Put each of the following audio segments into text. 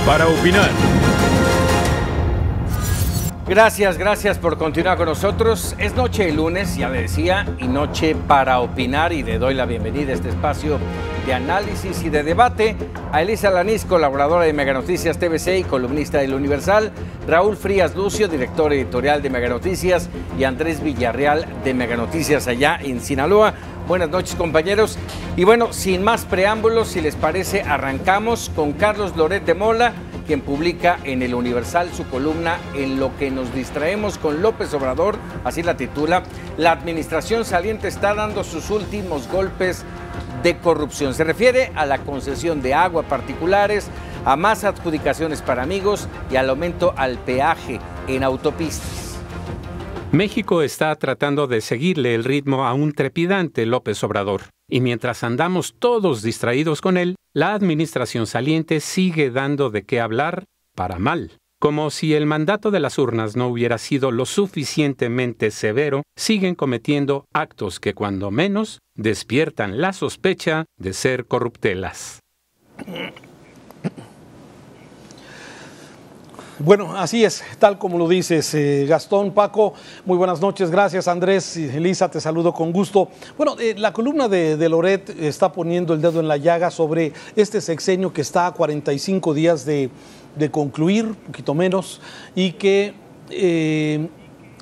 para opinar. Gracias por continuar con nosotros. Es noche de lunes, ya le decía, y noche para opinar, y le doy la bienvenida a este espacio de análisis y de debate a Elisa Lanís, colaboradora de Mega Noticias TVC y columnista del Universal, Raúl Frías Lucio, director editorial de Mega Noticias, y Andrés Villarreal de Mega Noticias allá en Sinaloa. Buenas noches, compañeros. Y bueno, sin más preámbulos, si les parece, arrancamos con Carlos Loret de Mola, quien publica en el Universal su columna En lo que nos distraemos con López Obrador, así la titula. La administración saliente está dando sus últimos golpes de corrupción. Se refiere a la concesión de agua a particulares, a más adjudicaciones para amigos y al aumento al peaje en autopistas. México está tratando de seguirle el ritmo a un trepidante López Obrador. Y mientras andamos todos distraídos con él, la administración saliente sigue dando de qué hablar para mal. Como si el mandato de las urnas no hubiera sido lo suficientemente severo, siguen cometiendo actos que cuando menos despiertan la sospecha de ser corruptelas. Bueno, así es, tal como lo dices, Gastón, Paco, muy buenas noches, gracias Andrés, Elisa, te saludo con gusto. Bueno, la columna de Loret está poniendo el dedo en la llaga sobre este sexenio que está a 45 días de concluir, un poquito menos, y que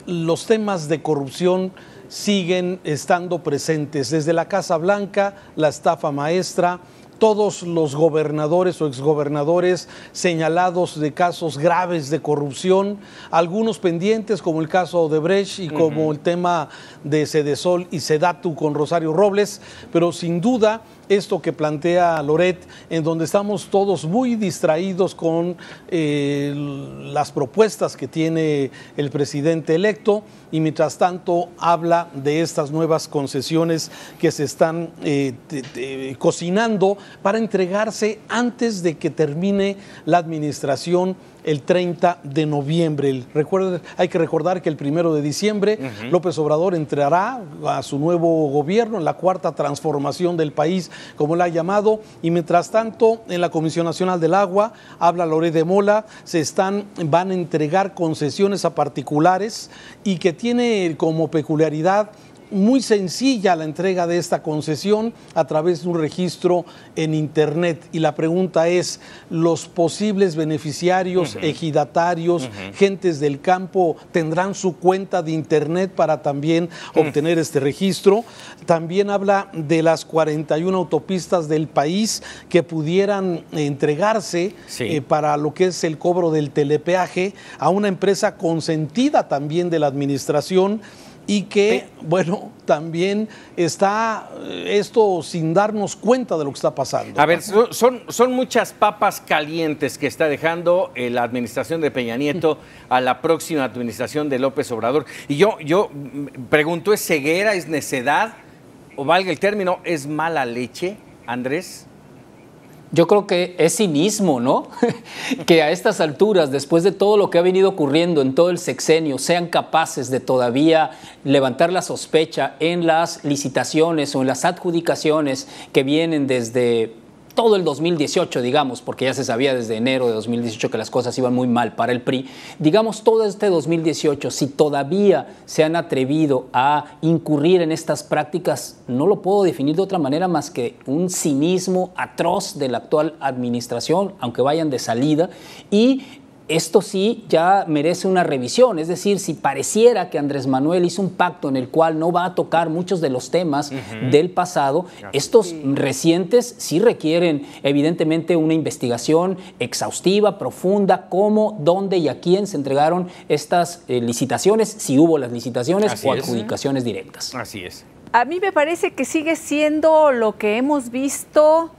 los temas de corrupción siguen estando presentes, desde la Casa Blanca, la estafa maestra, todos los gobernadores o exgobernadores señalados de casos graves de corrupción, algunos pendientes como el caso Odebrecht y como el tema de Sedesol y Sedatu con Rosario Robles, pero sin duda esto que plantea Loret, en donde estamos todos muy distraídos con las propuestas que tiene el presidente electo, y mientras tanto habla de estas nuevas concesiones que se están cocinando para entregarse antes de que termine la administración el 30 de noviembre. Hay que recordar que el 1 de diciembre López Obrador entrará a su nuevo gobierno, en la cuarta transformación del país, como la ha llamado, y mientras tanto en la Comisión Nacional del Agua, habla Loret de Mola, van a entregar concesiones a particulares y que tiene como peculiaridad muy sencilla la entrega de esta concesión a través de un registro en internet, y la pregunta es, ¿los posibles beneficiarios, ejidatarios, gentes del campo tendrán su cuenta de internet para también obtener este registro? También habla de las 41 autopistas del país que pudieran entregarse para lo que es el cobro del telepeaje a una empresa consentida también de la administración, y que, bueno, también está esto sin darnos cuenta de lo que está pasando. A ver, son muchas papas calientes que está dejando la administración de Peña Nieto a la próxima administración de López Obrador. Y yo pregunto, ¿es ceguera, es necedad, o valga el término, es mala leche, Andrés? Yo creo que es cinismo, ¿no? Que a estas alturas, después de todo lo que ha venido ocurriendo en todo el sexenio, sean capaces de todavía levantar la sospecha en las licitaciones o en las adjudicaciones que vienen desde todo el 2018, digamos, porque ya se sabía desde enero de 2018 que las cosas iban muy mal para el PRI. Digamos, todo este 2018, si todavía se han atrevido a incurrir en estas prácticas, no lo puedo definir de otra manera más que un cinismo atroz de la actual administración, aunque vayan de salida, y esto sí ya merece una revisión. Es decir, si pareciera que Andrés Manuel hizo un pacto en el cual no va a tocar muchos de los temas del pasado, estos recientes sí requieren evidentemente una investigación exhaustiva, profunda, cómo, dónde y a quién se entregaron estas licitaciones, si hubo las licitaciones o adjudicaciones directas. Así es. A mí me parece que sigue siendo lo que hemos visto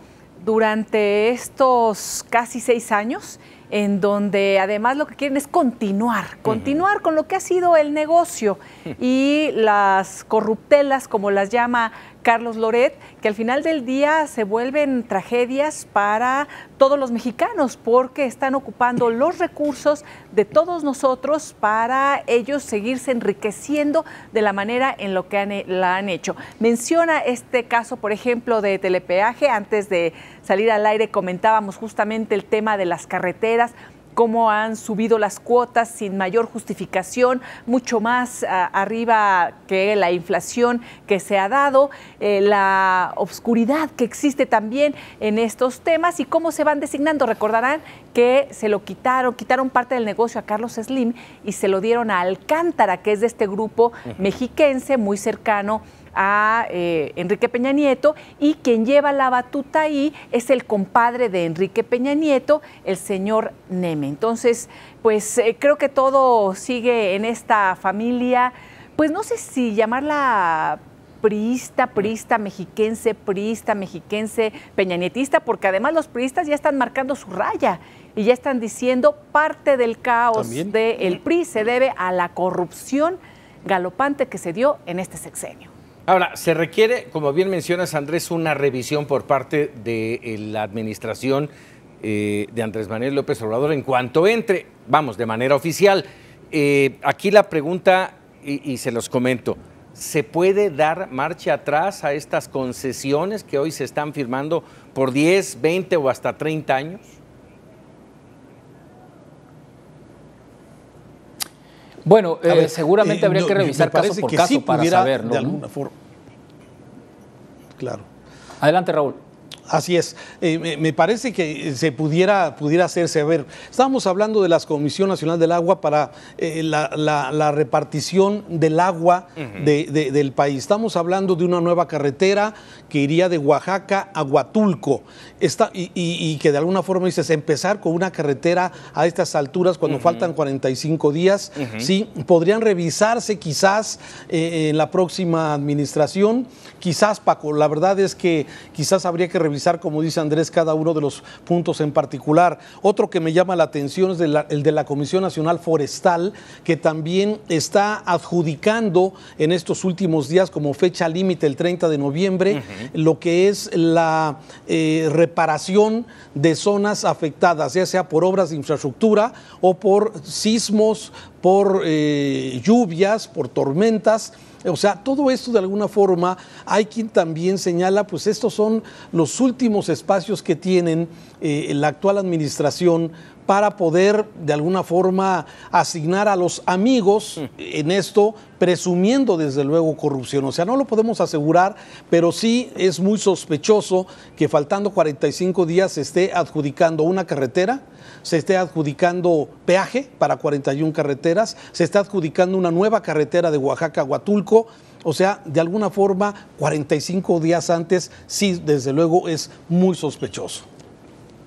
durante estos casi 6 años, en donde además lo que quieren es continuar con lo que ha sido el negocio y las corruptelas, como las llama Carlos Loret, que al final del día se vuelven tragedias para todos los mexicanos, porque están ocupando los recursos de todos nosotros para ellos seguirse enriqueciendo de la manera en lo que la han hecho. Menciona este caso, por ejemplo, de Telepeaje. Antes de salir al aire comentábamos justamente el tema de las carreteras, cómo han subido las cuotas sin mayor justificación, mucho más arriba que la inflación que se ha dado, la obscuridad que existe también en estos temas y cómo se van designando. Recordarán que se lo quitaron parte del negocio a Carlos Slim y se lo dieron a Alcántara, que es de este grupo mexiquense muy cercano a Enrique Peña Nieto, y quien lleva la batuta ahí es el compadre de Enrique Peña Nieto, el señor Neme. Entonces, pues creo que todo sigue en esta familia, pues no sé si llamarla priista mexiquense, peñanietista, porque además los priistas ya están marcando su raya y ya están diciendo parte del caos del PRI se debe a la corrupción galopante que se dio en este sexenio. Ahora, se requiere, como bien mencionas, Andrés, una revisión por parte de la administración de Andrés Manuel López Obrador en cuanto entre, vamos, de manera oficial. Aquí la pregunta, y se los comento, ¿se puede dar marcha atrás a estas concesiones que hoy se están firmando por 10, 20 o hasta 30 años? Bueno, seguramente habría que revisar caso por caso sí para saber, ¿no? De alguna forma. Claro. Adelante, Raúl. Así es. Me parece que se pudiera hacerse. A ver, estábamos hablando de la Comisión Nacional del Agua para la repartición del agua del país. Estamos hablando de una nueva carretera que iría de Oaxaca a Huatulco. Y que de alguna forma dices, empezar con una carretera a estas alturas cuando faltan 45 días, sí, podrían revisarse quizás en la próxima administración. Quizás, Paco, la verdad es que quizás habría que revisar, como dice Andrés, cada uno de los puntos en particular. Otro que me llama la atención es el de la Comisión Nacional Forestal, que también está adjudicando en estos últimos días como fecha límite el 30 de noviembre lo que es la reparación de zonas afectadas, ya sea por obras de infraestructura o por sismos, por lluvias, por tormentas. O sea, todo esto de alguna forma hay quien también señala, pues estos son los últimos espacios que tienen la actual administración para poder de alguna forma asignar a los amigos en esto, presumiendo desde luego corrupción. O sea, no lo podemos asegurar, pero sí es muy sospechoso que faltando 45 días se esté adjudicando una carretera, se esté adjudicando peaje para 41 carreteras, se está adjudicando una nueva carretera de Oaxaca a Huatulco. O sea, de alguna forma, 45 días antes, sí, desde luego es muy sospechoso.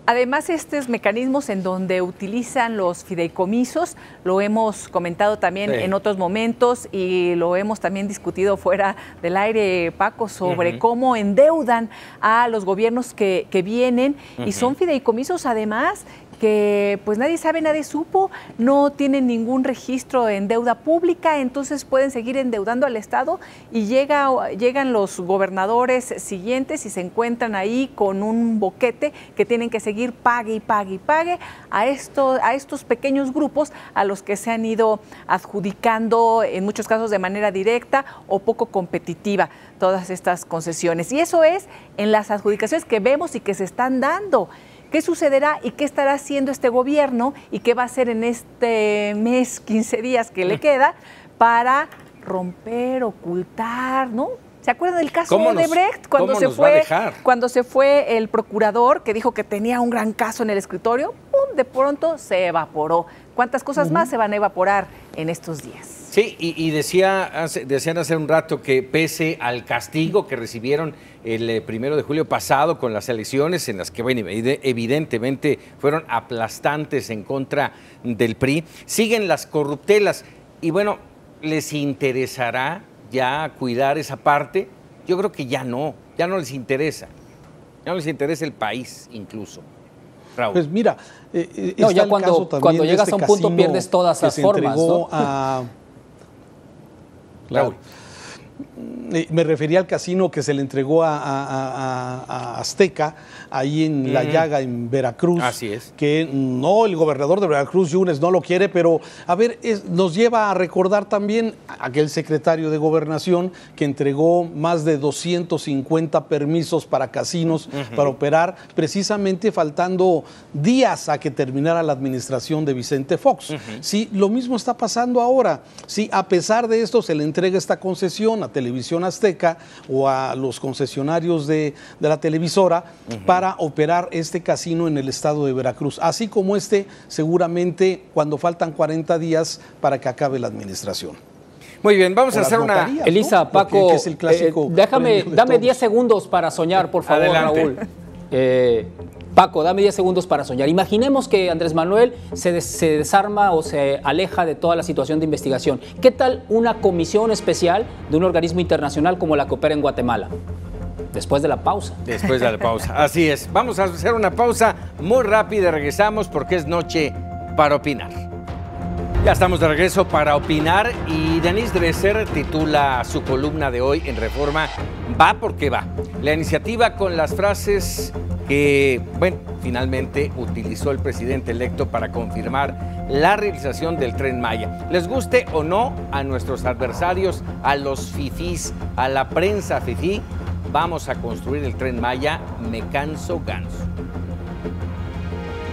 Además, estos mecanismos en donde utilizan los fideicomisos, lo hemos comentado también en otros momentos y lo hemos también discutido fuera del aire, Paco, sobre cómo endeudan a los gobiernos que vienen y son fideicomisos además que pues nadie sabe, nadie supo, no tienen ningún registro en deuda pública, entonces pueden seguir endeudando al Estado y llegan los gobernadores siguientes y se encuentran ahí con un boquete que tienen que seguir pague y pague y pague a estos pequeños grupos a los que se han ido adjudicando en muchos casos de manera directa o poco competitiva todas estas concesiones. Y eso es en las adjudicaciones que vemos y que se están dando. ¿Qué sucederá y qué estará haciendo este gobierno y qué va a hacer en este mes, 15 días que le queda para romper, ocultar, ¿no? ¿Se acuerdan del caso de Odebrecht cuando se fue el procurador que dijo que tenía un gran caso en el escritorio? ¡Pum! De pronto se evaporó. ¿Cuántas cosas más se van a evaporar en estos días? Sí, y decían hace un rato que pese al castigo que recibieron el 1 de julio pasado con las elecciones en las que, bueno, evidentemente fueron aplastantes en contra del PRI, siguen las corruptelas y bueno, ¿les interesará ya cuidar esa parte? Yo creo que ya no les interesa. Ya no les interesa el país incluso. Raúl. Pues mira, no, ya cuando llegas a un punto pierdes todas las formas, ¿no? Claro. Me refería al casino que se le entregó a Azteca, ahí en La Llaga, en Veracruz. Así es. Que no, el gobernador de Veracruz, Yunes, no lo quiere, pero a ver, nos lleva a recordar también a aquel secretario de Gobernación que entregó más de 250 permisos para casinos para operar, precisamente faltando días a que terminara la administración de Vicente Fox. Sí, lo mismo está pasando ahora. Sí, a pesar de esto se le entrega esta concesión a Televisión Azteca o a los concesionarios de la televisora para operar este casino en el estado de Veracruz. Así como seguramente cuando faltan 40 días para que acabe la administración. Muy bien, vamos a hacer una... Elisa, Paco, es el clásico dame 10 segundos para soñar, por favor, Adelante. Raúl. Paco, dame 10 segundos para soñar. Imaginemos que Andrés Manuel se desarma o se aleja de toda la situación de investigación. ¿Qué tal una comisión especial de un organismo internacional como la que opera en Guatemala? Después de la pausa. Después de la pausa, así es. Vamos a hacer una pausa muy rápida y regresamos porque es noche para opinar. Ya estamos de regreso para opinar y Denise Dresser titula su columna de hoy en Reforma Va porque va. La iniciativa con las frases que, bueno, finalmente utilizó el presidente electo para confirmar la realización del Tren Maya. Les guste o no a nuestros adversarios, a los fifís, a la prensa fifí, vamos a construir el Tren Maya, me canso ganso.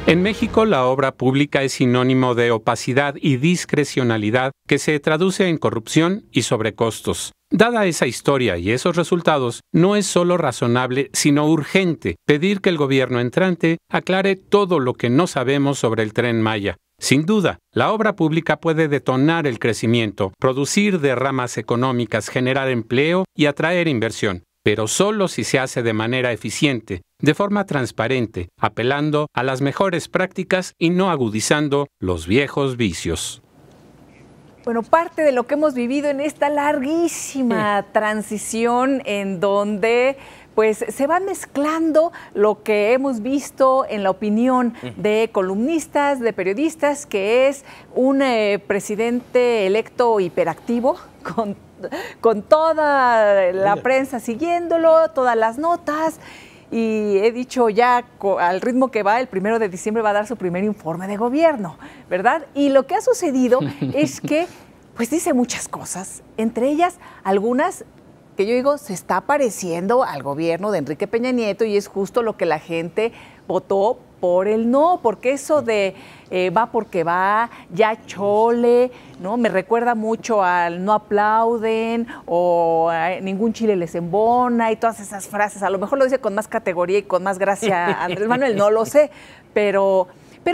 En México, la obra pública es sinónimo de opacidad y discrecionalidad que se traduce en corrupción y sobrecostos. Dada esa historia y esos resultados, no es solo razonable, sino urgente pedir que el gobierno entrante aclare todo lo que no sabemos sobre el Tren Maya. Sin duda, la obra pública puede detonar el crecimiento, producir derramas económicas, generar empleo y atraer inversión, pero solo si se hace de manera eficiente, de forma transparente, apelando a las mejores prácticas y no agudizando los viejos vicios. Bueno, parte de lo que hemos vivido en esta larguísima transición en donde pues se va mezclando lo que hemos visto en la opinión de columnistas, de periodistas, que es un presidente electo hiperactivo, con toda la prensa siguiéndolo, todas las notas. Y he dicho ya, al ritmo que va, el 1 de diciembre va a dar su primer informe de gobierno, ¿verdad? Y lo que ha sucedido es que, pues dice muchas cosas, entre ellas algunas que yo digo se está pareciendo al gobierno de Enrique Peña Nieto y es justo lo que la gente votó por el no, porque eso de va porque va, ya chole, ¿no? Me recuerda mucho al no aplauden o ningún chile les embona y todas esas frases. A lo mejor lo dice con más categoría y con más gracia Andrés Manuel, no lo sé, pero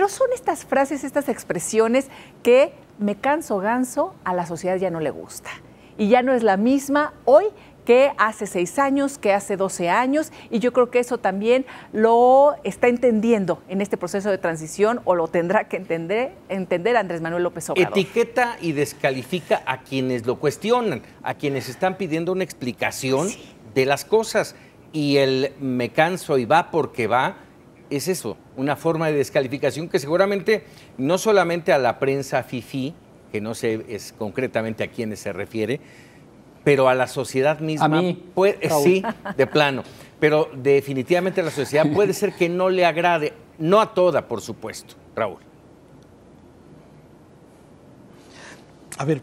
son estas frases, estas expresiones que me canso ganso, a la sociedad ya no le gusta. Y ya no es la misma hoy que hace 6 años, que hace 12 años, y yo creo que eso también lo está entendiendo en este proceso de transición, o lo tendrá que entender Andrés Manuel López Obrador. Etiqueta y descalifica a quienes lo cuestionan, a quienes están pidiendo una explicación de las cosas, y el me canso y va porque va, es eso, una forma de descalificación que seguramente no solamente a la prensa fifí, que no sé es concretamente a quiénes se refiere, pero a la sociedad misma, a mí, sí, de plano, pero definitivamente a la sociedad puede ser que no le agrade, no a toda, por supuesto, Raúl. A ver,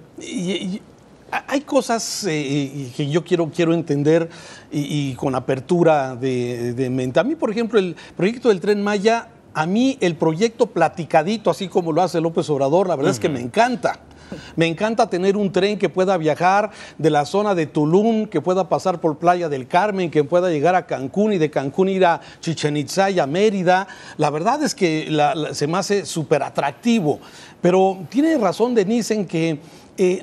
hay cosas que yo quiero entender y con apertura de mente. A mí, por ejemplo, el proyecto del Tren Maya, a mí el proyecto platicadito, así como lo hace López Obrador, la verdad es que me encanta. Me encanta tener un tren que pueda viajar de la zona de Tulum, que pueda pasar por Playa del Carmen, que pueda llegar a Cancún y de Cancún ir a Chichén Itzá y a Mérida. La verdad es que se me hace súper atractivo. Pero tiene razón Denise en que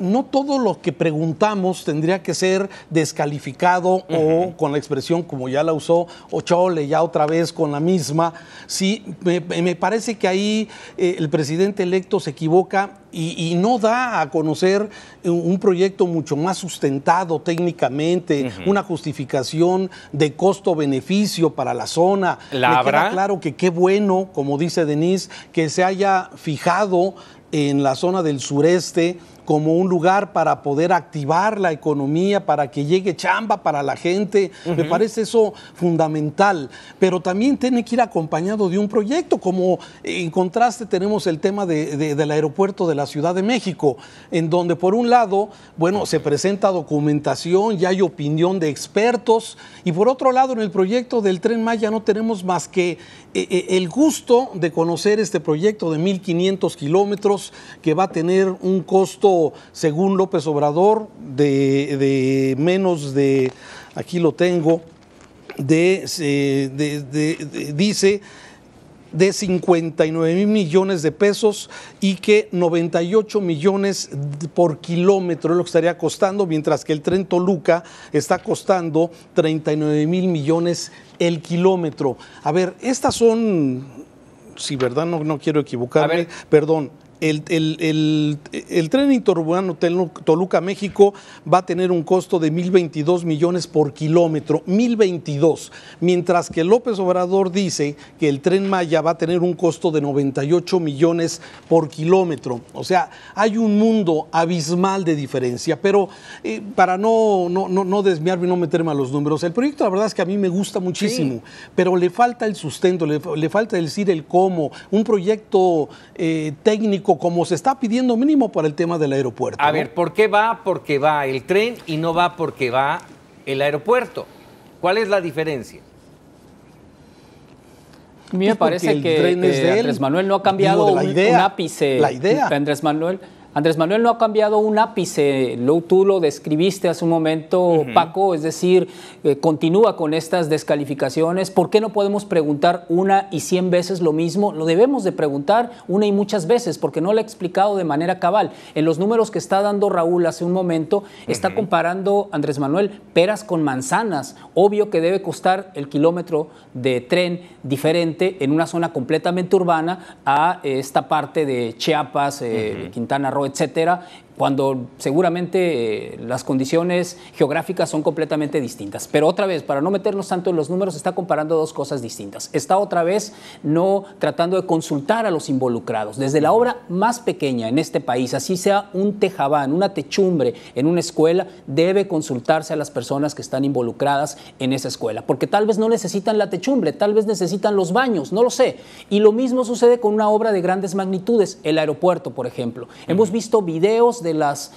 no todo lo que preguntamos tendría que ser descalificado o con la expresión como ya la usó Ochole, ya otra vez con la misma. Sí, me parece que ahí el presidente electo se equivoca y no da a conocer un proyecto mucho más sustentado técnicamente, una justificación de costo-beneficio para la zona. ¿La Me habrá? queda claro que qué bueno, como dice Denise, que se haya fijado en la zona del sureste como un lugar para poder activar la economía, para que llegue chamba para la gente. Me parece eso fundamental, pero también tiene que ir acompañado de un proyecto, como en contraste tenemos el tema del aeropuerto de la Ciudad de México, en donde por un lado, bueno, se presenta documentación, ya hay opinión de expertos, y por otro lado, en el proyecto del Tren Maya no tenemos más que el gusto de conocer este proyecto de 1.500 kilómetros que va a tener un costo, según López Obrador, de menos de, aquí lo tengo, dice de 59 millones de pesos y que 98 millones por kilómetro es lo que estaría costando, mientras que el tren Toluca está costando 39 millones el kilómetro. A ver, estas son, si verdad no quiero equivocarme, perdón. El tren interurbano Toluca, México va a tener un costo de 1.022 millones por kilómetro, 1.022, mientras que López Obrador dice que el Tren Maya va a tener un costo de 98 millones por kilómetro. O sea, hay un mundo abismal de diferencia, pero para no desviarme y no meterme a los números, el proyecto la verdad es que a mí me gusta muchísimo, pero le falta el sustento, le falta decir el cómo, un proyecto técnico como se está pidiendo mínimo para el tema del aeropuerto. A ver, ¿por qué va? Porque va el tren y no va porque va el aeropuerto. ¿Cuál es la diferencia? A mí me parece que Andrés Manuel no ha cambiado un ápice. La idea. Andrés Manuel no ha cambiado un ápice, tú lo describiste hace un momento, Paco, es decir, continúa con estas descalificaciones. ¿Por qué no podemos preguntar una y 100 veces lo mismo? Lo debemos de preguntar una y muchas veces, porque no lo ha explicado de manera cabal. En los números que está dando Raúl hace un momento, está comparando, Andrés Manuel, peras con manzanas. Obvio que debe costar el kilómetro de tren diferente en una zona completamente urbana a esta parte de Chiapas, Quintana Roo, etcétera, cuando seguramente las condiciones geográficas son completamente distintas. Pero otra vez, para no meternos tanto en los números, está comparando dos cosas distintas. Está otra vez no tratando de consultar a los involucrados. Desde la obra más pequeña en este país, así sea un tejabán, una techumbre en una escuela, debe consultarse a las personas que están involucradas en esa escuela. Porque tal vez no necesitan la techumbre, tal vez necesitan los baños, no lo sé. Y lo mismo sucede con una obra de grandes magnitudes, el aeropuerto, por ejemplo. Hemos visto videos de las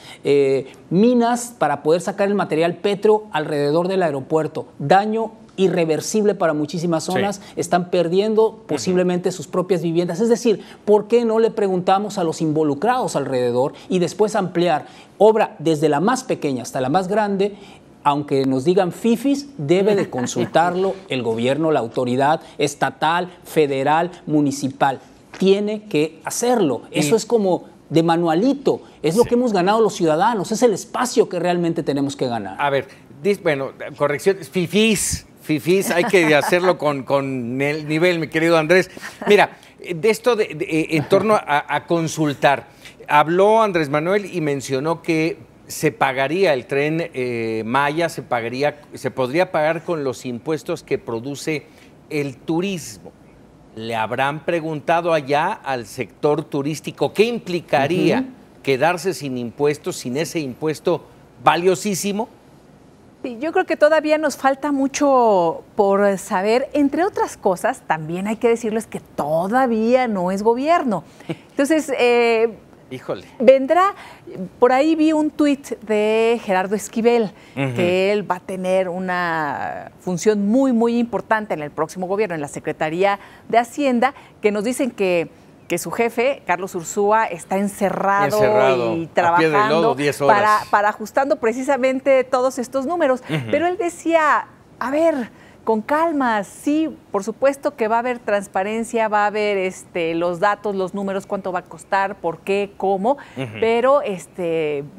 minas para poder sacar el material petro alrededor del aeropuerto. Daño irreversible para muchísimas zonas, están perdiendo posiblemente sus propias viviendas. Es decir, ¿por qué no le preguntamos a los involucrados alrededor y después ampliar obra desde la más pequeña hasta la más grande? Aunque nos digan fifis, debe de consultarlo el gobierno, la autoridad estatal, federal, municipal. Tiene que hacerlo. Eso es como de manualito, es lo que hemos ganado los ciudadanos, es el espacio que realmente tenemos que ganar. A ver, bueno, corrección, fifís, hay que hacerlo con el nivel, mi querido Andrés. Mira, de esto en torno a consultar, habló Andrés Manuel y mencionó que se pagaría el tren Maya, se podría pagar con los impuestos que produce el turismo. ¿Le habrán preguntado allá al sector turístico qué implicaría quedarse sin impuestos, sin ese impuesto valiosísimo? Sí, yo creo que todavía nos falta mucho por saber. Entre otras cosas, también hay que decirles que todavía no es gobierno. Entonces, híjole. Vendrá, por ahí vi un tuit de Gerardo Esquivel, que él va a tener una función muy, muy importante en el próximo gobierno, en la Secretaría de Hacienda, que nos dicen que su jefe, Carlos Ursúa, está encerrado y trabajando a pie de lodo, 10 horas. para ajustando precisamente todos estos números. Pero él decía, a ver, con calma, sí, por supuesto que va a haber transparencia, va a haber los datos, los números, cuánto va a costar, por qué, cómo, pero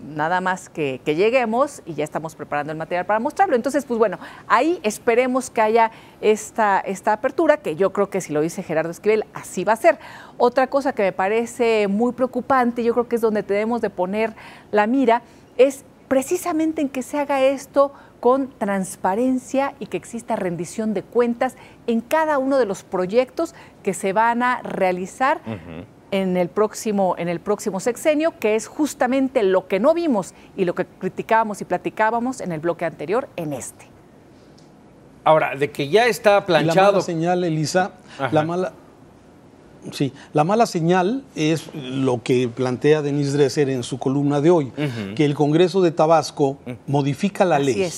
nada más que lleguemos y ya estamos preparando el material para mostrarlo. Entonces, pues bueno, ahí esperemos que haya esta apertura, que yo creo que si lo dice Gerardo Esquivel, así va a ser. Otra cosa que me parece muy preocupante, yo creo que es donde tenemos de poner la mira, es precisamente en que se haga esto con transparencia y que exista rendición de cuentas en cada uno de los proyectos que se van a realizar en el próximo sexenio, que es justamente lo que no vimos y lo que criticábamos y platicábamos en el bloque anterior en este. Ahora, de que ya está planchado. La mala señal, Elisa, la mala señal es lo que plantea Denise Dresser en su columna de hoy, que el Congreso de Tabasco modifica la ley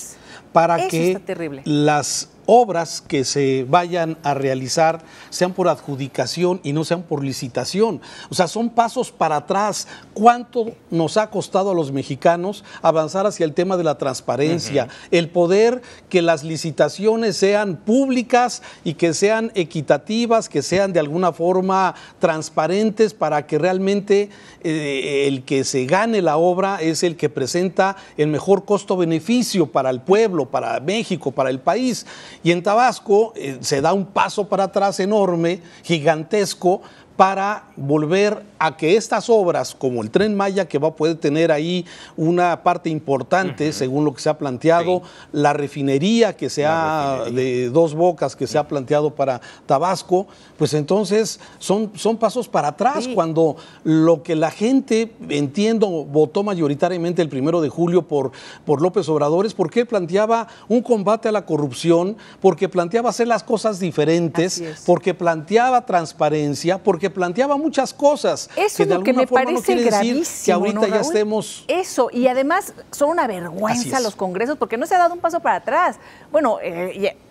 para que las obras que se vayan a realizar sean por adjudicación y no sean por licitación. O sea, son pasos para atrás. ¿Cuánto nos ha costado a los mexicanos avanzar hacia el tema de la transparencia? El poder que las licitaciones sean públicas y que sean equitativas, que sean de alguna forma transparentes para que realmente el que se gane la obra es el que presenta el mejor costo-beneficio para el pueblo, para México, para el país. Y en Tabasco se da un paso para atrás enorme, gigantesco, para volver a que estas obras, como el Tren Maya, que puede tener ahí una parte importante, según lo que se ha planteado, la refinería que de Dos Bocas que se ha planteado para Tabasco, pues entonces son pasos para atrás, cuando lo que la gente, entiendo, votó mayoritariamente el 1 de julio por López Obrador, es porque él planteaba un combate a la corrupción, porque planteaba hacer las cosas diferentes, porque planteaba transparencia, porque planteaba muchas cosas. Eso es lo que me parece gravísimo, que ahorita, ¿no, ya estemos... Eso, y además son una vergüenza los congresos, porque no se ha dado un paso para atrás. Bueno,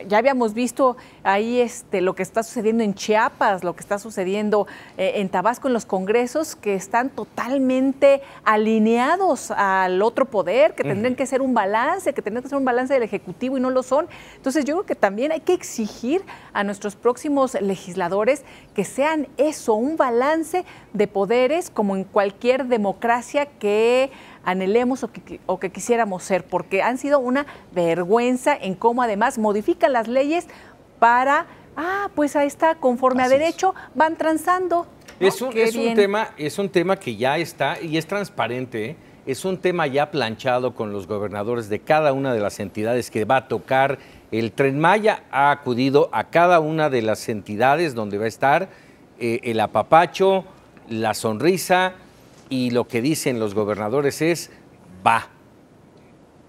ya habíamos visto ahí lo que está sucediendo en Chiapas, lo que está sucediendo en Tabasco, en los congresos, que están totalmente alineados al otro poder, que tendrían que hacer un balance, del Ejecutivo y no lo son. Entonces yo creo que también hay que exigir a nuestros próximos legisladores que sean eso, un balance de poderes como en cualquier democracia que anhelemos o que quisiéramos ser, porque han sido una vergüenza en cómo además modifican las leyes para, pues ahí está, conforme a derecho van transando. ¿No? Es un tema que ya está y es transparente, ¿eh? Es un tema ya planchado con los gobernadores de cada una de las entidades que va a tocar el Tren Maya. Ha acudido a cada una de las entidades donde va a estar el apapacho, la sonrisa, y lo que dicen los gobernadores es, va.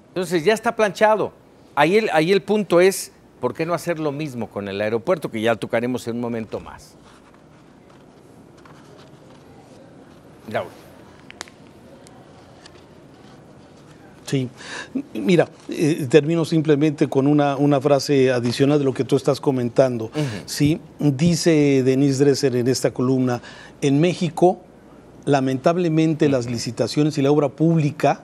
Entonces ya está planchado. Ahí el punto es, ¿por qué no hacer lo mismo con el aeropuerto, que ya tocaremos en un momento más? Raúl. Sí, mira, termino simplemente con una frase adicional de lo que tú estás comentando. Sí, dice Denise Dresser en esta columna, en México, lamentablemente las licitaciones y la obra pública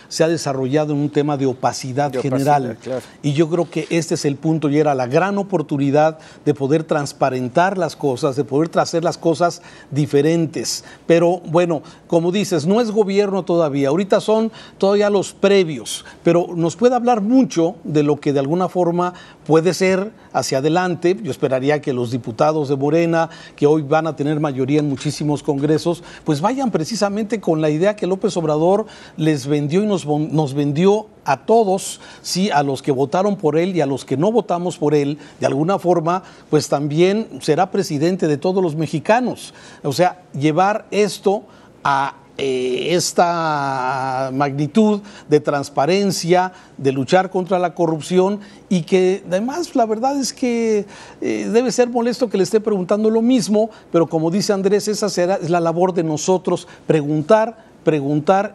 se ha desarrollado en un tema de opacidad general. Claro. Y yo creo que este es el punto y era la gran oportunidad de poder transparentar las cosas, de poder hacer las cosas diferentes. Pero bueno, como dices, no es gobierno todavía, ahorita son todavía los previos, pero nos puede hablar mucho de lo que de alguna forma puede ser hacia adelante. Yo esperaría que los diputados de Morena, que hoy van a tener mayoría en muchísimos congresos, pues vayan precisamente con la idea que López Obrador les vendió y nos vendió a todos, sí, a los que votaron por él y a los que no votamos por él, de alguna forma, pues también será presidente de todos los mexicanos. O sea, llevar esto a esta magnitud de transparencia, de luchar contra la corrupción, y que además la verdad es que debe ser molesto que le esté preguntando lo mismo, pero como dice Andrés, esa es la labor de nosotros, preguntar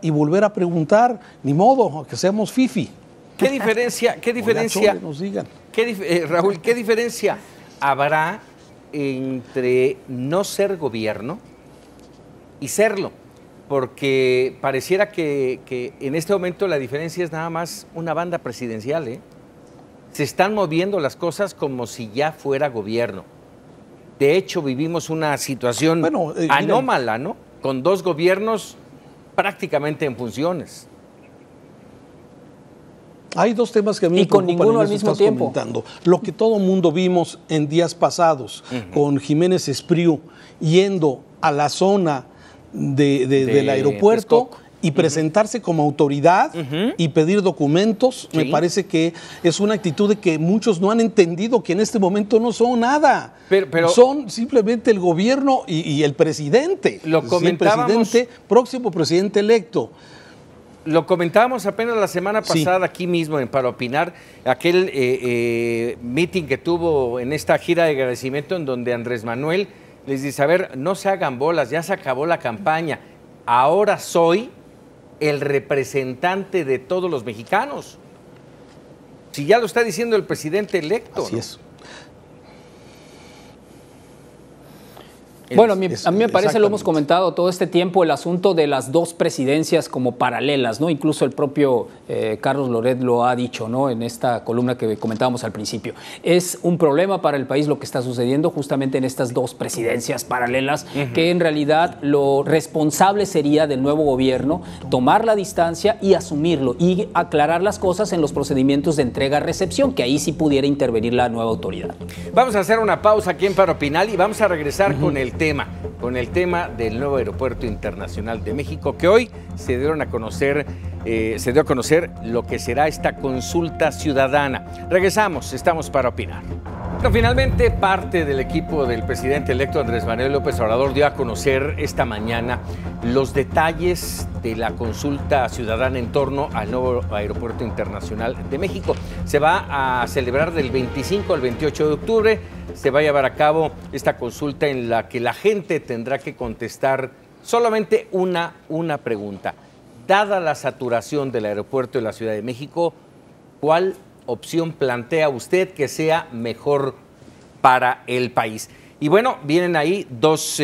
y volver a preguntar, ni modo, que seamos fifi. ¿Qué diferencia, nos digan. Raúl, qué diferencia habrá entre no ser gobierno y serlo? Porque pareciera que en este momento la diferencia es nada más una banda presidencial, ¿eh? Se están moviendo las cosas como si ya fuera gobierno. De hecho, vivimos una situación anómala, ¿no? Con dos gobiernos prácticamente en funciones. Hay dos temas que a mí me con ninguno al mismo tiempo. Lo que todo mundo vimos en días pasados, con Jiménez Espriu yendo a la zona del aeropuerto y presentarse como autoridad y pedir documentos. Me parece que es una actitud de que muchos no han entendido que en este momento no son nada. Pero son simplemente el gobierno y el presidente. Lo comentábamos, el presidente, próximo presidente electo. Lo comentábamos apenas la semana pasada aquí mismo en Para Opinar, aquel meeting que tuvo en esta gira de agradecimiento en donde Andrés Manuel les dice, a ver, no se hagan bolas, ya se acabó la campaña, ahora soy el representante de todos los mexicanos. Si ya lo está diciendo el presidente electo. Así es. Bueno, a mí me parece, lo hemos comentado todo este tiempo, el asunto de las dos presidencias como paralelas, ¿no? Incluso el propio Carlos Loret lo ha dicho, ¿no? En esta columna que comentábamos al principio. Es un problema para el país lo que está sucediendo justamente en estas dos presidencias paralelas, que en realidad lo responsable sería del nuevo gobierno tomar la distancia y asumirlo y aclarar las cosas en los procedimientos de entrega-recepción, que ahí sí pudiera intervenir la nueva autoridad. Vamos a hacer una pausa aquí en Para Opinar y vamos a regresar con el tema del nuevo Aeropuerto Internacional de México, que hoy se dio a conocer lo que será esta consulta ciudadana. Regresamos, estamos para opinar. Bueno, finalmente, parte del equipo del presidente electo Andrés Manuel López Obrador dio a conocer esta mañana los detalles de la consulta ciudadana en torno al nuevo Aeropuerto Internacional de México. Se va a celebrar del 25 al 28 de octubre. Se va a llevar a cabo esta consulta en la que la gente tendrá que contestar solamente una pregunta. Dada la saturación del aeropuerto de la Ciudad de México, ¿cuál opción plantea usted que sea mejor para el país? Y bueno, vienen ahí dos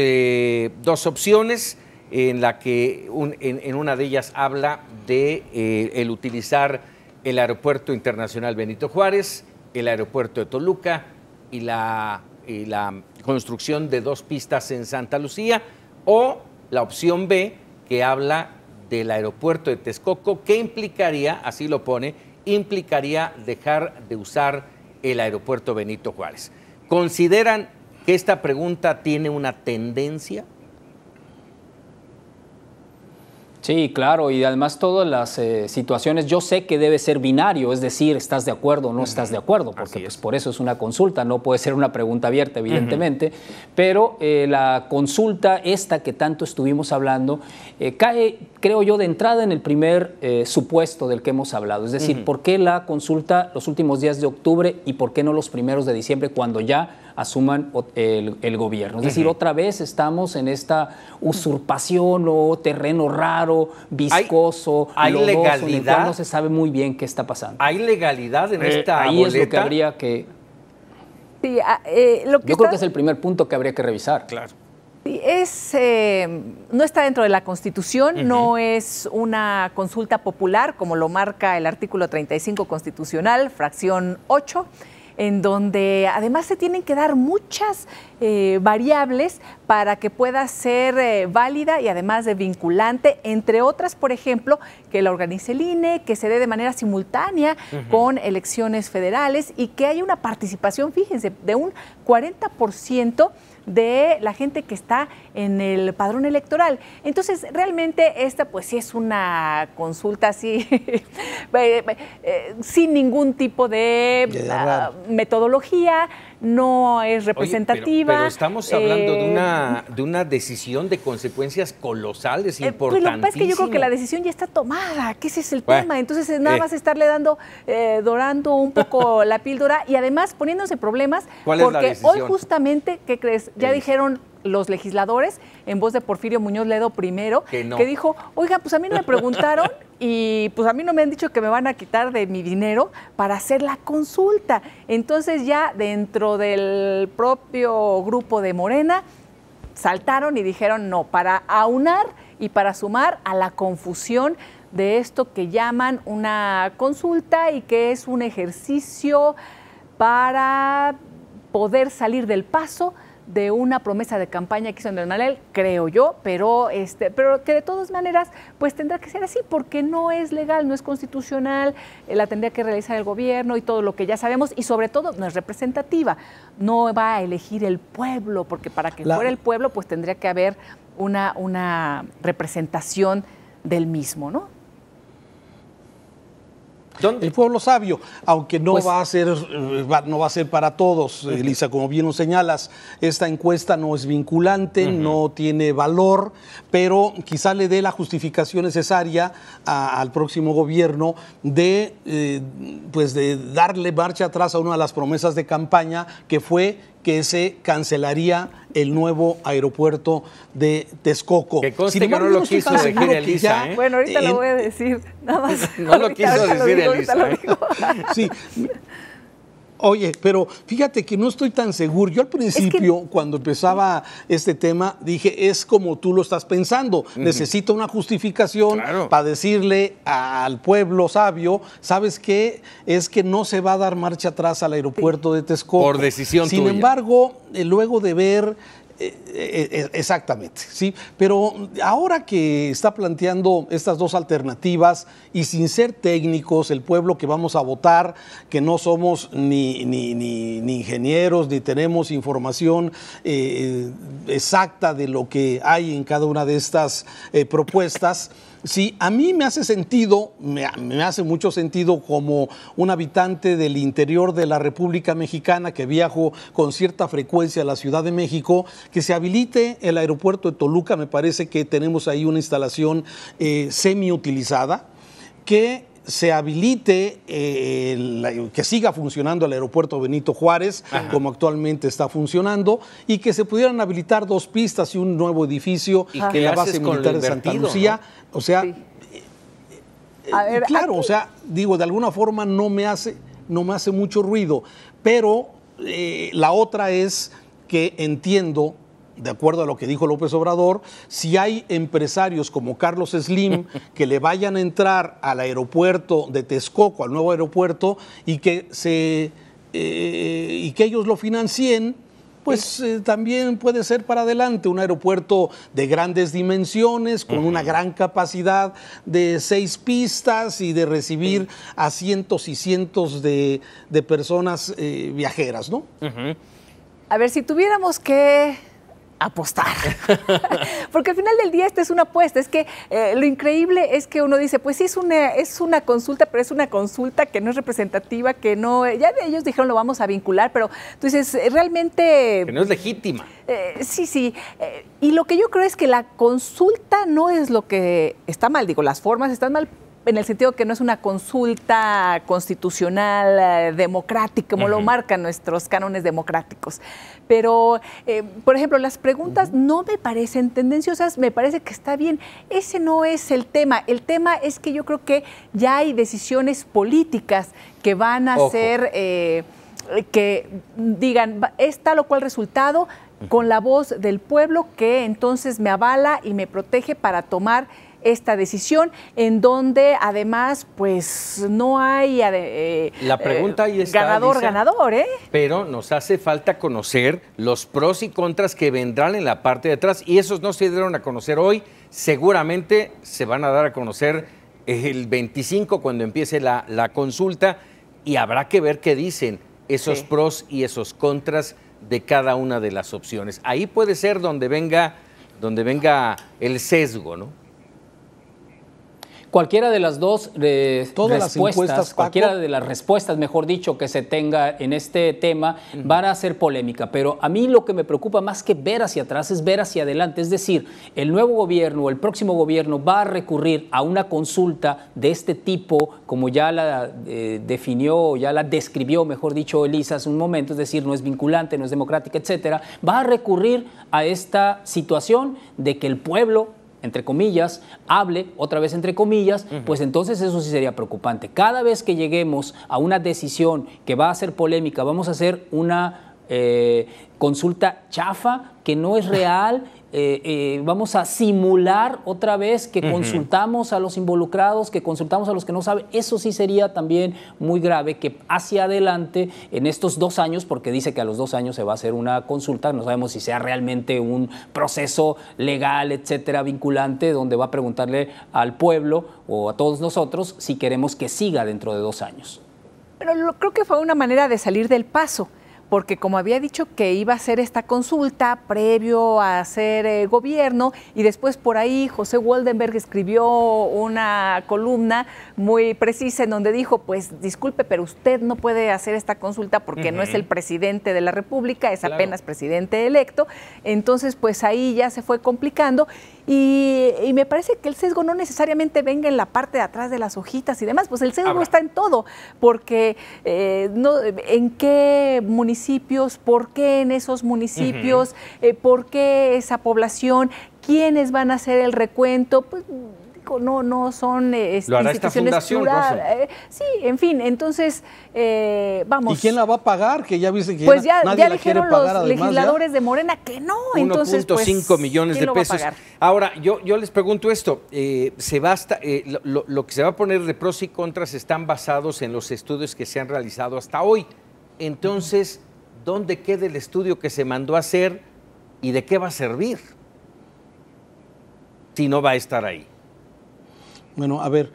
opciones en la que en una de ellas habla de el utilizar el Aeropuerto Internacional Benito Juárez, el aeropuerto de Toluca y la construcción de 2 pistas en Santa Lucía, o la opción B, que habla del aeropuerto de Texcoco, que implicaría, así lo pone, implicaría dejar de usar el aeropuerto Benito Juárez. ¿Consideran que esta pregunta tiene una tendencia? Sí, claro, y además todas las situaciones, yo sé que debe ser binario, es decir, ¿estás de acuerdo o no estás de acuerdo? Porque pues, por eso es una consulta, no puede ser una pregunta abierta, evidentemente, pero la consulta esta que tanto estuvimos hablando cae, creo yo, de entrada en el primer supuesto del que hemos hablado, es decir, ¿por qué la consulta los últimos días de octubre y por qué no los primeros de diciembre cuando ya asuman el gobierno? Es decir, otra vez estamos en esta usurpación o terreno raro, viscoso, ¿Hay lodoso, legalidad? En el cual no se sabe muy bien qué está pasando. ¿Hay legalidad en esta ahí boleta? Es lo que habría que... Sí, yo creo que es el primer punto que habría que revisar. Claro. Sí, no está dentro de la Constitución, no es una consulta popular, como lo marca el artículo 35 constitucional, fracción 8, en donde además se tienen que dar muchas variables para que pueda ser válida y además de vinculante, entre otras, por ejemplo, que la organice el INE, que se dé de manera simultánea con elecciones federales y que haya una participación, fíjense, de un 40% de la gente que está en el padrón electoral. Entonces, realmente esta pues sí es una consulta así, sin ningún tipo de metodología, no es representativa. Oye, pero estamos hablando de una decisión de consecuencias colosales, importantísimas. Pues lo que pasa es que yo creo que la decisión ya está tomada, que ese es el tema. Entonces, nada más estarle dorando un poco la píldora y además poniéndose problemas. ¿Cuál es la decisión? Hoy justamente, ¿qué crees? Ya dijeron los legisladores, en voz de Porfirio Muñoz Ledo primero, que dijo, oiga, pues a mí no me preguntaron y pues a mí no me han dicho que me van a quitar de mi dinero para hacer la consulta. Entonces ya dentro del propio grupo de Morena saltaron y dijeron no, para aunar y para sumar a la confusión de esto que llaman una consulta y que es un ejercicio para poder salir del paso de una promesa de campaña que hizo Andrés Manuel, creo yo, pero que de todas maneras pues tendrá que ser así porque no es legal, no es constitucional, la tendría que realizar el gobierno y todo lo que ya sabemos y sobre todo no es representativa, no va a elegir el pueblo porque para que fuera el pueblo pues tendría que haber una representación del mismo, ¿no? ¿Dónde? El pueblo sabio, aunque no Pues, va a ser para todos, Elisa, como bien lo señalas, esta encuesta no es vinculante, no tiene valor, pero quizá le dé la justificación necesaria al próximo gobierno de darle marcha atrás a una de las promesas de campaña, que fue que se cancelaría el nuevo aeropuerto de Texcoco. Que conste Sin embargo, que no yo lo estoy quiso tan decir seguro que Elisa, ya, Bueno, ahorita lo voy a decir, nada más. No lo quiso decir Elisa, Ahorita lo digo. Sí. Oye, pero fíjate que no estoy tan seguro. Yo al principio, cuando empezaba este tema, dije, es como tú lo estás pensando. Necesito una justificación para decirle al pueblo sabio, ¿sabes qué? Es que no se va a dar marcha atrás al aeropuerto de Texcoco. Por decisión tuya. Sin embargo, luego de ver... exactamente, sí. Pero ahora que está planteando estas dos alternativas y sin ser técnicos, el pueblo que vamos a votar, que no somos ni ingenieros, ni tenemos información exacta de lo que hay en cada una de estas propuestas, sí, a mí me hace sentido, me hace mucho sentido como un habitante del interior de la República Mexicana que viajo con cierta frecuencia a la Ciudad de México, que se habilite el aeropuerto de Toluca. Me parece que tenemos ahí una instalación semi-utilizada, que se habilite, que siga funcionando el aeropuerto Benito Juárez, como actualmente está funcionando, y que se pudieran habilitar 2 pistas y un nuevo edificio en la base militar de Santa Lucía, ¿no? O sea, A ver, claro, aquí... o sea, digo, de alguna forma no me hace mucho ruido, pero la otra es que entiendo, de acuerdo a lo que dijo López Obrador, si hay empresarios como Carlos Slim que le vayan a entrar al aeropuerto de Texcoco, al nuevo aeropuerto, y que ellos lo financien, pues también puede ser para adelante un aeropuerto de grandes dimensiones, con una gran capacidad de 6 pistas y de recibir a cientos y cientos de personas viajeras, ¿no? A ver, si tuviéramos que apostar, porque al final del día esta es una apuesta. Es que lo increíble es que uno dice, pues sí, es una consulta, pero es una consulta que no es representativa, que no, ya ellos dijeron lo vamos a vincular, pero tú dices, realmente... Que no es legítima. Sí. Y lo que yo creo es que la consulta no es lo que está mal, digo, las formas están mal, en el sentido que no es una consulta constitucional, democrática, como lo marcan nuestros cánones democráticos. Pero, por ejemplo, las preguntas no me parecen tendenciosas, me parece que está bien. Ese no es el tema. El tema es que yo creo que ya hay decisiones políticas que van a ser, que digan, es tal o cual resultado, con la voz del pueblo, que entonces me avala y me protege para tomar esta decisión, en donde además pues no hay la pregunta ahí está, ganador, ¿eh? Pero nos hace falta conocer los pros y contras que vendrán en la parte de atrás, y esos no se dieron a conocer hoy, seguramente se van a dar a conocer el 25 cuando empiece la consulta, y habrá que ver qué dicen esos pros y esos contras de cada una de las opciones. Ahí puede ser donde venga el sesgo, ¿no? Cualquiera de las dos respuestas, cualquiera de las respuestas, mejor dicho, que se tenga en este tema, van a ser polémica. Pero a mí lo que me preocupa más que ver hacia atrás es ver hacia adelante. Es decir, el nuevo gobierno, el próximo gobierno va a recurrir a una consulta de este tipo, como ya la definió, ya la describió, mejor dicho, Elisa hace un momento, es decir, no es vinculante, no es democrática, etcétera. Va a recurrir a esta situación de que el pueblo, entre comillas, hable, otra vez entre comillas, pues entonces eso sí sería preocupante. Cada vez que lleguemos a una decisión que va a ser polémica, vamos a hacer una consulta chafa, que no es real, vamos a simular otra vez que consultamos a los involucrados, que consultamos a los que no saben. Eso sí sería también muy grave, que hacia adelante, en estos 2 años, porque dice que a los 2 años se va a hacer una consulta, no sabemos si sea realmente un proceso legal, etcétera, vinculante, donde va a preguntarle al pueblo o a todos nosotros si queremos que siga dentro de 2 años. Pero creo que fue una manera de salir del paso, porque como había dicho que iba a hacer esta consulta previo a hacer gobierno, y después por ahí José Woldenberg escribió una columna muy precisa en donde dijo, pues disculpe, pero usted no puede hacer esta consulta porque no es el presidente de la República, es apenas presidente electo. Entonces, pues ahí ya se fue complicando, y me parece que el sesgo no necesariamente venga en la parte de atrás de las hojitas y demás, pues el sesgo está en todo, porque en qué municipios, por qué en esos municipios, por qué esa población, quiénes van a hacer el recuento, pues no son instituciones plurales. Sí, en fin, entonces, vamos. ¿Y quién la va a pagar? Que ya viste que pues nadie la dijeron quiere pagar, los legisladores de Morena que no. Entonces, 1.5 millones de pesos. Ahora, yo les pregunto esto, lo que se va a poner de pros y contras están basados en los estudios que se han realizado hasta hoy. Entonces, ¿dónde queda el estudio que se mandó a hacer y de qué va a servir si no va a estar ahí? Bueno, a ver,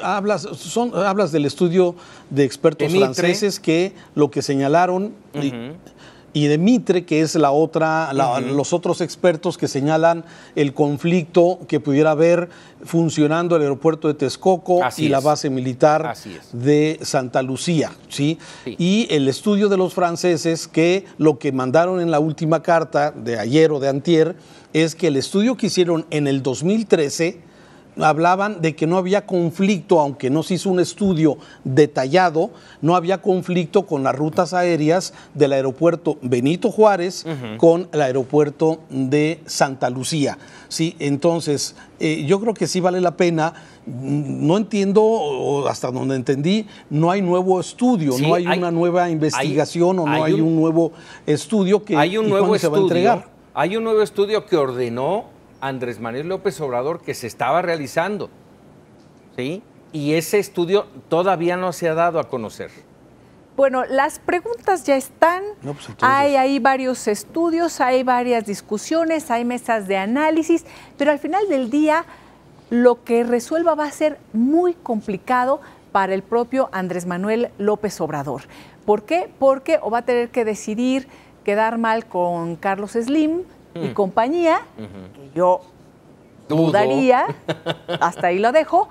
hablas del estudio de expertos franceses que lo que señalaron, y de Mitre, que es la otra, los otros expertos que señalan el conflicto que pudiera haber funcionando el aeropuerto de Texcoco y la base militar de Santa Lucía, ¿sí? Y el estudio de los franceses, que lo que mandaron en la última carta de ayer o de antier es que el estudio que hicieron en el 2013 hablaban de que no había conflicto, aunque no se hizo un estudio detallado, no había conflicto con las rutas aéreas del aeropuerto Benito Juárez con el aeropuerto de Santa Lucía. Sí, entonces, yo creo que sí vale la pena. No entiendo, o hasta donde entendí, no hay nuevo estudio, no hay una nueva investigación no hay un nuevo estudio que hay un nuevo se va a entregar. Hay un nuevo estudio que ordenó Andrés Manuel López Obrador que se estaba realizando, ¿sí? Y ese estudio todavía no se ha dado a conocer. Bueno, las preguntas ya están, hay ahí varios estudios, hay varias discusiones, hay mesas de análisis, pero al final del día lo que resuelva va a ser muy complicado para el propio Andrés Manuel López Obrador. ¿Por qué? Porque o va a tener que decidir quedar mal con Carlos Slim y compañía, que yo dudaría, hasta ahí lo dejo,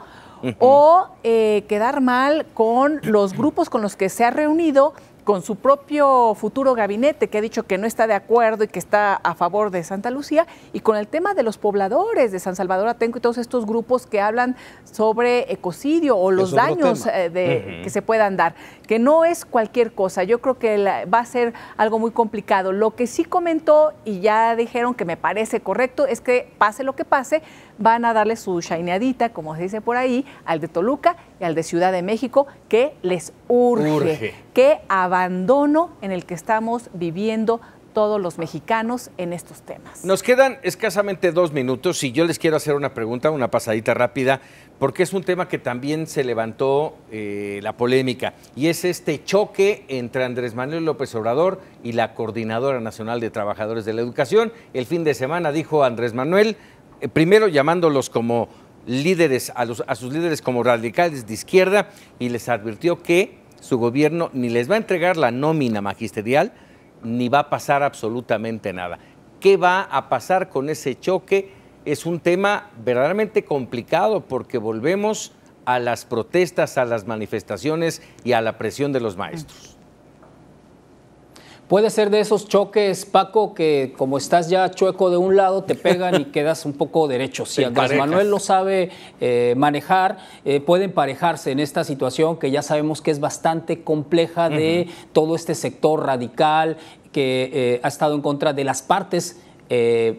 o quedar mal con los grupos con los que se ha reunido, con su propio futuro gabinete, que ha dicho que no está de acuerdo y que está a favor de Santa Lucía, y con el tema de los pobladores de San Salvador Atenco y todos estos grupos que hablan sobre ecocidio o los daños que se puedan dar, que no es cualquier cosa. Yo creo que va a ser algo muy complicado. Lo que sí comentó, y ya dijeron que me parece correcto, es que pase lo que pase, van a darle su shineadita, como se dice por ahí, al de Toluca y al de Ciudad de México, que les urge. Qué abandono en el que estamos viviendo todos los mexicanos en estos temas. Nos quedan escasamente 2 minutos y yo les quiero hacer una pregunta, una pasadita rápida, porque es un tema que también se levantó la polémica, y es este choque entre Andrés Manuel López Obrador y la Coordinadora Nacional de Trabajadores de la Educación. El fin de semana dijo Andrés Manuel, primero llamándolos como líderes, a sus líderes como radicales de izquierda, y les advirtió que su gobierno ni les va a entregar la nómina magisterial, ni va a pasar absolutamente nada. ¿Qué va a pasar con ese choque? Es un tema verdaderamente complicado, porque volvemos a las protestas, a las manifestaciones y a la presión de los maestros. Puede ser de esos choques, Paco, que como estás ya chueco de un lado, te pegan y quedas un poco derecho. Si Andrés Manuel lo sabe manejar, puede emparejarse en esta situación que ya sabemos que es bastante compleja de todo este sector radical que ha estado en contra de las partes,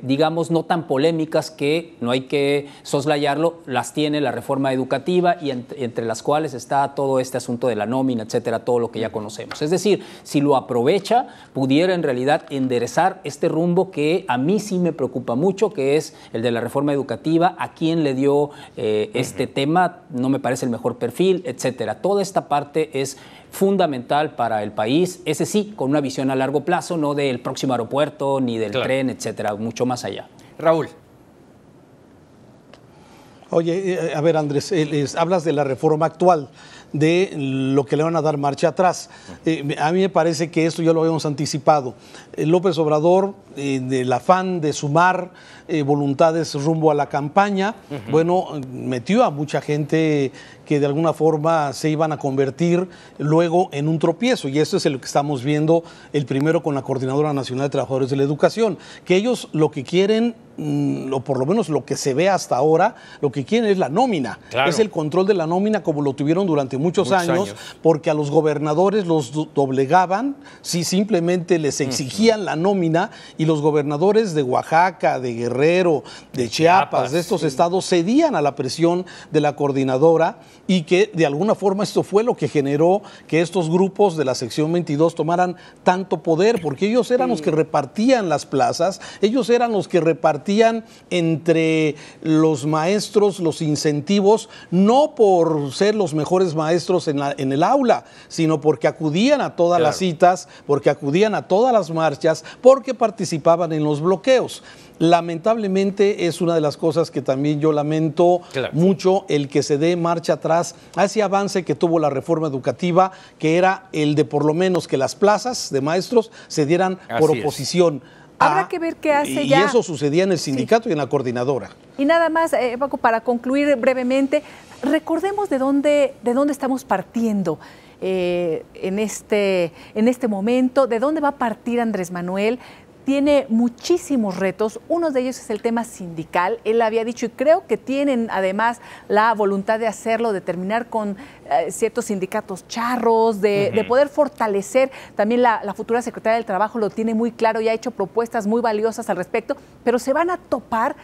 digamos, no tan polémicas, que no hay que soslayarlo, las tiene la reforma educativa, y entre las cuales está todo este asunto de la nómina, etcétera, todo lo que ya conocemos. Es decir, si lo aprovecha, pudiera en realidad enderezar este rumbo que a mí sí me preocupa mucho, que es el de la reforma educativa. ¿A quién le dio este tema? No me parece el mejor perfil, etcétera. Toda esta parte es fundamental para el país, ese sí, con una visión a largo plazo, no del próximo aeropuerto, ni del tren, etcétera, mucho más allá. Raúl. Oye, a ver, Andrés, hablas de la reforma actual de lo que le van a dar marcha atrás. A mí me parece que esto ya lo habíamos anticipado. López Obrador, del afán de sumar voluntades rumbo a la campaña, bueno, metió a mucha gente que de alguna forma se iban a convertir luego en un tropiezo, y esto es lo que estamos viendo, el primero con la Coordinadora Nacional de Trabajadores de la Educación, que ellos lo que quieren, o por lo menos lo que se ve hasta ahora, lo que quieren es la nómina, es el control de la nómina como lo tuvieron durante muchos años, porque a los gobernadores los doblegaban, si simplemente les exigían la nómina, y los gobernadores de Oaxaca, de Guerrero, de Chiapas, de estos estados cedían a la presión de la coordinadora, y que de alguna forma esto fue lo que generó que estos grupos de la sección 22 tomaran tanto poder, porque ellos eran los que repartían las plazas, ellos eran los que repartían entre los maestros los incentivos, no por ser los mejores maestros en el aula, sino porque acudían a todas las citas, porque acudían a todas las marchas, porque participaban en los bloqueos. Lamentablemente es una de las cosas que también yo lamento mucho, el que se dé marcha atrás a ese avance que tuvo la reforma educativa, que era el de por lo menos que las plazas de maestros se dieran por oposición. Habrá que ver qué hace ya. Y eso sucedía en el sindicato y en la coordinadora. Y nada más, Paco, para concluir brevemente, recordemos de dónde estamos partiendo en este momento, de dónde va a partir Andrés Manuel. Tiene muchísimos retos, uno de ellos es el tema sindical. Él había dicho, y creo que tienen además la voluntad de hacerlo, de terminar con ciertos sindicatos charros, de poder fortalecer. También la futura secretaria del Trabajo lo tiene muy claro y ha hecho propuestas muy valiosas al respecto, pero se van a topar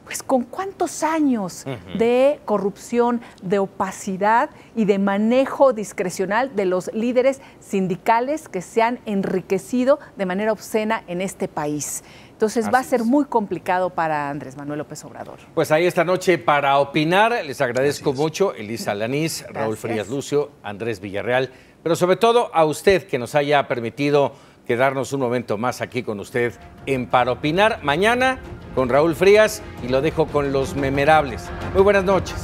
pues con cuántos años de corrupción, de opacidad y de manejo discrecional de los líderes sindicales que se han enriquecido de manera obscena en este país. Entonces va a ser muy complicado para Andrés Manuel López Obrador. Pues ahí esta noche para opinar, les agradezco mucho, Elisa Alanís, Raúl Frías Lucio, Andrés Villarreal, pero sobre todo a usted que nos haya permitido quedarnos un momento más aquí con usted en Para Opinar. Mañana con Raúl Frías, y lo dejo con los memerables. Muy buenas noches.